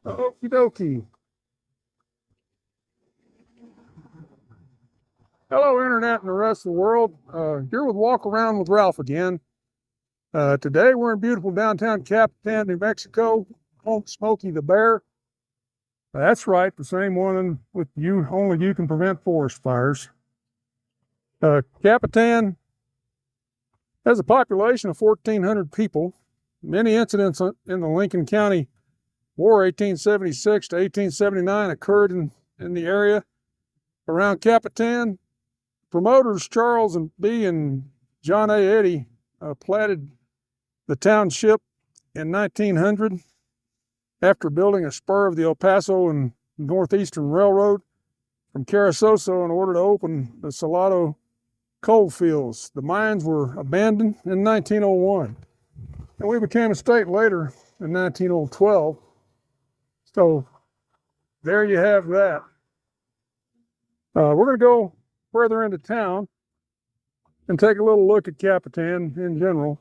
Okie dokie. Hello, Internet and the rest of the world. Here with Walk Around with Ralph again. Today we're in beautiful downtown Capitan, New Mexico, home Smokey the Bear. That's right, the same one with you. Only you can prevent forest fires. Capitan has a population of 1,400 people. Many incidents in the Lincoln County War 1876 to 1879 occurred in the area around Capitan. Promoters Charles and B. and John A. Eddy platted the township in 1900 after building a spur of the El Paso and Northeastern Railroad from Carasoso in order to open the Salado coal fields. The mines were abandoned in 1901, and we became a state later in 1912. So there you have that. We're going to go further into town and take a little look at Capitan in general.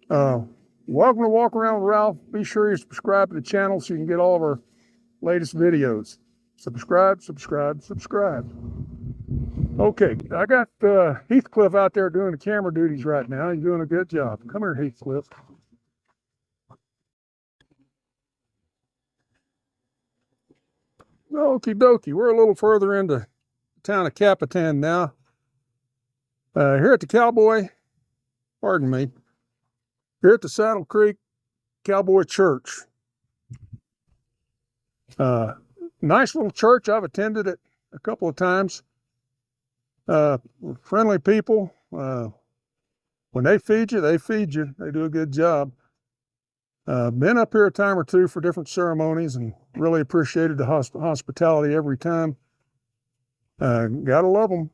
Welcome to Walk Around with Ralph. Be sure you subscribe to the channel so you can get all of our latest videos. Subscribe, subscribe, subscribe. Okay, I got Heathcliff out there doing the camera duties right now. He's doing a good job. Come here, Heathcliff. Okie dokie, we're a little further into the town of Capitan now. Here at the here at the Saddle Creek Cowboy Church. Nice little church. I've attended it a couple of times. Friendly people. When they feed you, they feed you. They do a good job. Been up here a time or two for different ceremonies and really appreciated the hospitality every time. Gotta love them.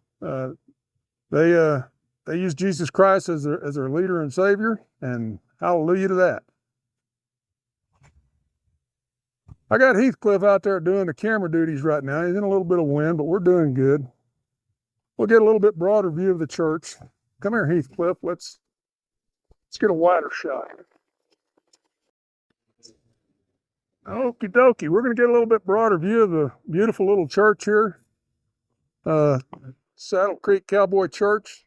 They use Jesus Christ as their leader and savior, and hallelujah to that. I got Heathcliff out there doing the camera duties right now. He's in a little bit of wind, but we're doing good. We'll get a little bit broader view of the church. Come here, Heathcliff. Let's get a wider shot. Okie dokie. We're going to get a little bit broader view of the beautiful little church here. Saddle Creek Cowboy Church.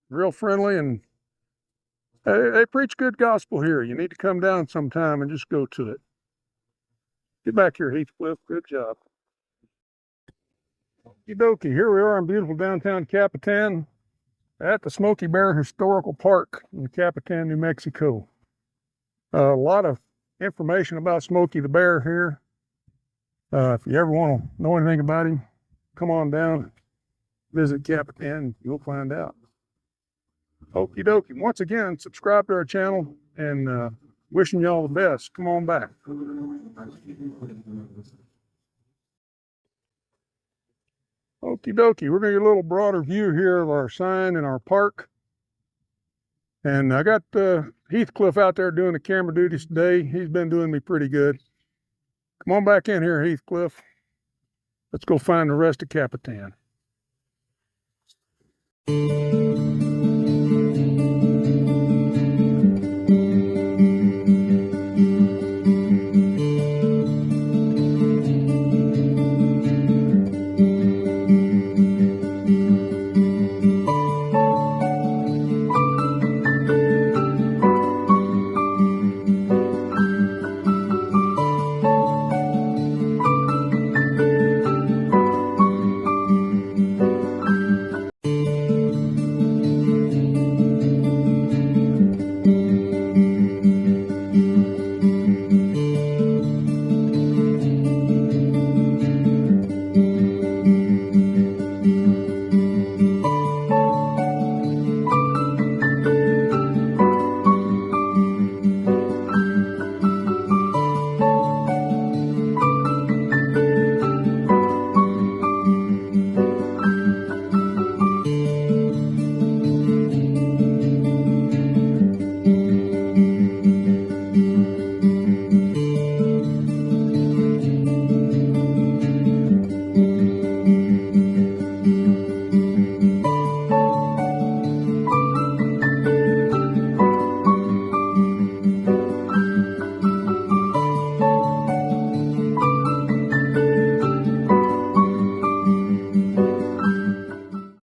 Real friendly, and they preach good gospel here. You need to come down sometime and just go to it. Get back here, Heathcliff. Good job. Okie dokie. Here we are in beautiful downtown Capitan at the Smokey Bear Historical Park in Capitan, New Mexico. A lot of information about Smokey the Bear here. If you ever want to know anything about him, come on down, visit Capitan, you'll find out. Okie dokie. Once again, subscribe to our channel, and wishing you all the best. Come on back. Okie dokie. We're going to get a little broader view here of our sign and our park. And I got Heathcliff out there doing the camera duties today. He's been doing me pretty good. Come on back in here, Heathcliff. Let's go find the rest of Capitan.